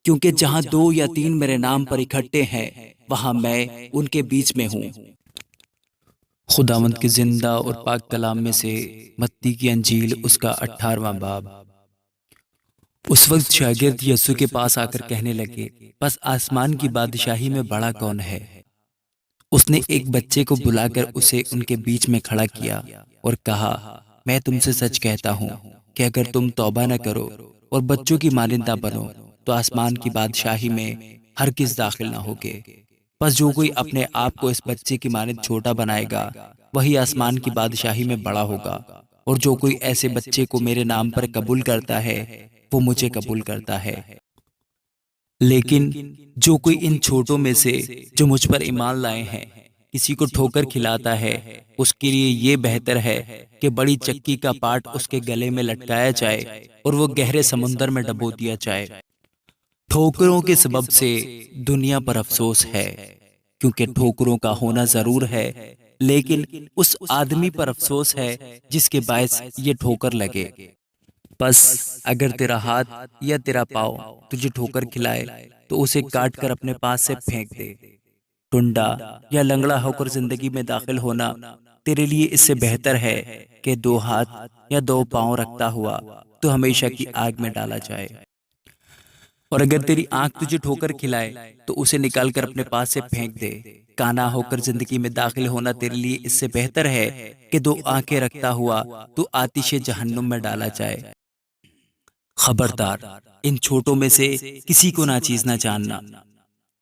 کیونکہ جہاں دو یا تین میرے نام پر اکٹھے ہیں وہاں میں ان کے بیچ میں ہوں۔ خداوند کے زندہ اور پاک کلام میں سے متی کی انجیل اس کا 18واں باب۔ اس وقت شاگرد یسوع کے پاس آ کر کہنے لگے، بس آسمان کی بادشاہی میں بڑا کون ہے؟ اس نے ایک بچے کو بلا کر اسے ان کے بیچ میں کھڑا کیا اور کہا، میں تم سے سچ کہتا ہوں کہ اگر تم توبہ نہ کرو اور بچوں کی مانند نہ بنو تو آسمان کی بادشاہی میں ہرگز داخل نہ ہوگے۔ پس جو کوئی اپنے آپ کو اس بچے کی مانند چھوٹا بنائے گا وہی آسمان کی بادشاہی میں بڑا ہوگا، اور جو کوئی ایسے بچے کو میرے نام پر قبول کرتا ہے وہ مجھے قبول کرتا ہے۔ لیکن جو کوئی ان چھوٹوں میں سے جو مجھ پر ایمان لائے ہیں کسی کو ٹھوکر کھلاتا ہے، اس کے لیے یہ بہتر ہے کہ بڑی چکی کا پاٹ اس کے گلے میں لٹکایا جائے اور وہ گہرے سمندر میں ڈبو دیا جائے۔ ٹھوکروں کے سبب سے دنیا پر افسوس ہے، کیونکہ ٹھوکروں کا ہونا ضرور ہے، لیکن اس آدمی پر افسوس ہے جس کے باعث یہ ٹھوکر لگے۔ پس اگر تیرا ہاتھ یا تیرا پاؤں تجھے ٹھوکر کھلائے تو اسے کاٹ کر اپنے پاس سے پھینک دے۔ ٹنڈا یا لنگڑا ہو کر زندگی میں داخل ہونا تیرے لیے اس سے بہتر ہے کہ دو ہاتھ یا دو پاؤں رکھتا ہوا تو ہمیشہ کی آگ میں ڈالا جائے۔ اور اگر تیری آنکھ تجھے ٹھوکر کھلائے تو اسے نکال کر اپنے پاس سے پھینک دے۔ کانا ہو کر زندگی میں داخل ہونا تیرے لیے اس سے بہتر ہے کہ دو آنکھیں رکھتا ہوا تو آتش جہنم میں ڈالا جائے۔ خبردار، ان چھوٹوں میں سے کسی کو ناچیز نہ جاننا،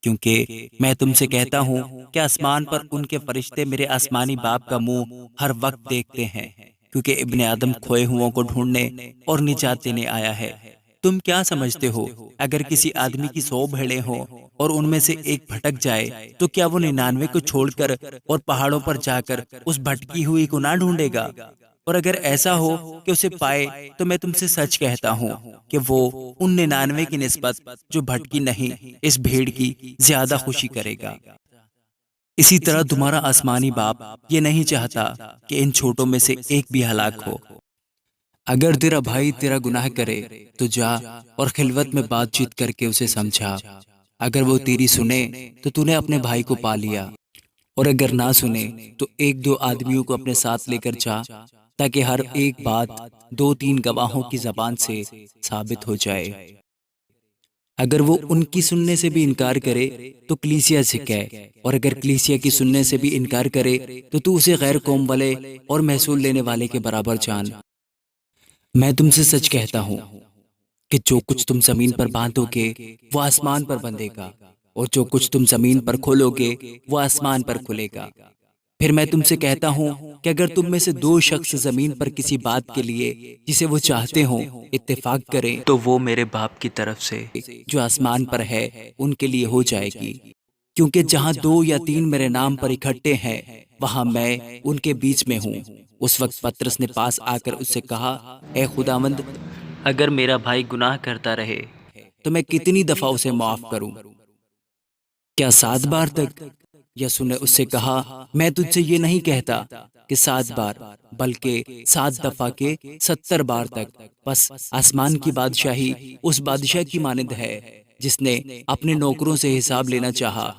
کیونکہ میں تم سے کہتا ہوں کہ آسمان پر ان کے فرشتے میرے آسمانی باپ کا منہ ہر وقت دیکھتے ہیں، کیونکہ ابن آدم کھوئے ہوں کو ڈھونڈنے اور نجات دینے آیا ہے۔ تم کیا سمجھتے ہو اگر کسی آدمی کی 100 بھیڑیں ہوں اور ان میں سے ایک بھٹک جائے تو کیا وہ 99 کو چھوڑ کر اور پہاڑوں پر جا کر اس بھٹکی ہوئی کو نہ ڈھونڈے گا؟ اور اگر ایسا ہو کہ اسے پائے تو میں تم سے سچ کہتا ہوں کہ وہ ان 99 کی نسبت جو بھٹکی نہیں اس بھیڑ کی زیادہ خوشی کرے گا۔ اسی طرح تمہارا آسمانی باپ یہ نہیں چاہتا کہ ان چھوٹوں میں سے ایک بھی ہلاک ہو۔ اگر تیرا بھائی تیرا گناہ کرے تو جا اور خلوت میں بات چیت کر کے اسے سمجھا۔ اگر وہ تیری سنے تو تو نے اپنے بھائی کو پا لیا، اور اگر نہ سنے تو ایک دو آدمیوں کو اپنے ساتھ لے کر جا، تاکہ ہر ایک بات 2-3 گواہوں کی زبان سے ثابت ہو جائے۔ اگر وہ ان کی سننے سے بھی انکار کرے تو کلیسیا سے کہہ، اور اگر کلیسیا کی سننے سے بھی انکار کرے تو اسے غیر قوم والے اور محصول لینے والے کے برابر جان۔ میں تم سے سچ کہتا ہوں کہ جو کچھ تم زمین پر باندھو گے وہ آسمان پر بندھے گا، اور جو کچھ تم زمین پر کھولو گے وہ آسمان پر کھلے گا۔ پھر میں تم سے کہتا ہوں کہ اگر تم میں سے 2 شخص زمین پر کسی بات کے لیے جسے وہ چاہتے ہوں اتفاق کریں تو وہ میرے باپ کی طرف سے جو آسمان پر ہے ان کے لیے ہو جائے گی۔ کیونکہ جہاں 2 یا 3 میرے نام پر اکٹھے ہیں وہاں میں ان کے بیچ میں ہوں۔ اس وقت پطرس نے پاس آ کر اس سے کہا، اے خداوند، اگر میرا بھائی گناہ کرتا رہے تو میں کتنی دفعہ اسے معاف کروں؟ کیا 7 بار تک؟ یسوع نے اس سے کہا، میں تجھ سے یہ نہیں کہتا کہ 7 بار، بلکہ 7 دفعہ کے 70 بار تک۔ بس آسمان کی بادشاہی اس بادشاہ کی مانند ہے جس نے اپنے نوکروں سے حساب لینا چاہا،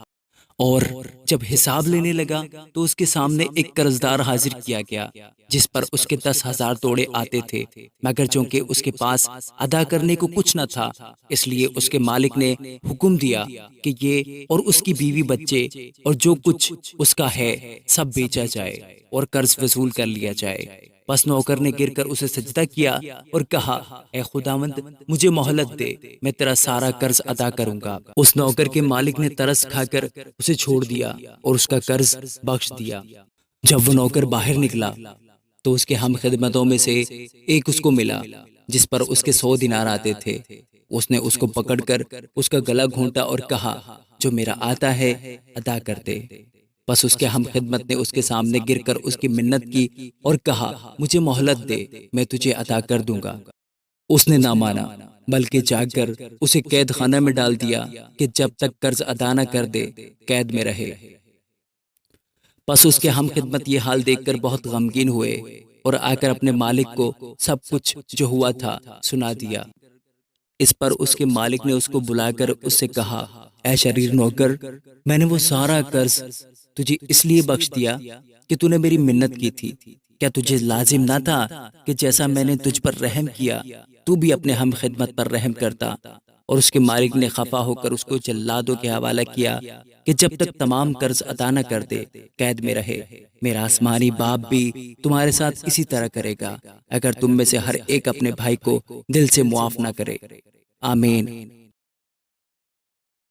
اور جب حساب لینے لگا تو اس کے سامنے ایک قرضدار حاضر کیا گیا جس پر اس کے 10,000 توڑے آتے تھے، مگر چونکہ اس کے پاس ادا کرنے کو کچھ نہ تھا، اس لیے اس کے مالک نے حکم دیا کہ یہ اور اس کی بیوی بچے اور جو کچھ اس کا ہے سب بیچا جائے اور قرض وصول کر لیا جائے۔ بس نوکر نے گر کر اسے سجدہ کیا اور کہا، اے خداوند، مجھے مہلت دے، میں تیرا سارا قرض ادا کروں گا۔ اس نوکر کے مالک نے ترس کھا کر اسے چھوڑ دیا اور اس کا قرض بخش دیا۔ جب وہ نوکر باہر نکلا تو اس کے ہم خدمتوں میں سے ایک اس کو ملا جس پر اس کے 100 دینار آتے تھے۔ اس نے اس کو پکڑ کر اس کا گلا گھونٹا اور کہا، جو میرا آتا ہے ادا کر دے۔ بس اس کے ہم خدمت نے اس کے سامنے گر کر اس کی منت کی اور کہا، مجھے مہلت دے، میں تجھے ادا کر دوں گا۔ اس نے نہ مانا، بلکہ جا کر اسے قید خانہ میں ڈال دیا کہ جب تک قرض ادا نہ کر دے قید میں رہے۔ پس اس کے ہم خدمت یہ حال دیکھ کر بہت غمگین ہوئے اور آ کر اپنے مالک کو سب کچھ جو ہوا تھا سنا دیا۔ اس پر اس کے مالک نے اس کو بلا کر اس سے کہا، اے شریر نوکر، میں نے وہ سارا قرض تجھے اس لیے بخش دیا کہ تو نے میری منت کی تھی۔ کیا تجھے لازم نہ تھا کہ جیسا میں نے تجھ پر رحم کیا تو بھی اپنے ہم خدمت پر رحم کرتا؟ اور اس کے مالک نے خفا ہو کر اس کو جلادوں کے حوالہ کیا کہ جب تک تمام قرض ادا نہ کر دے قید میں رہے۔ میرا آسمانی باپ بھی تمہارے ساتھ اسی طرح کرے گا اگر تم میں سے ہر ایک اپنے بھائی کو دل سے معاف نہ کرے۔ آمین۔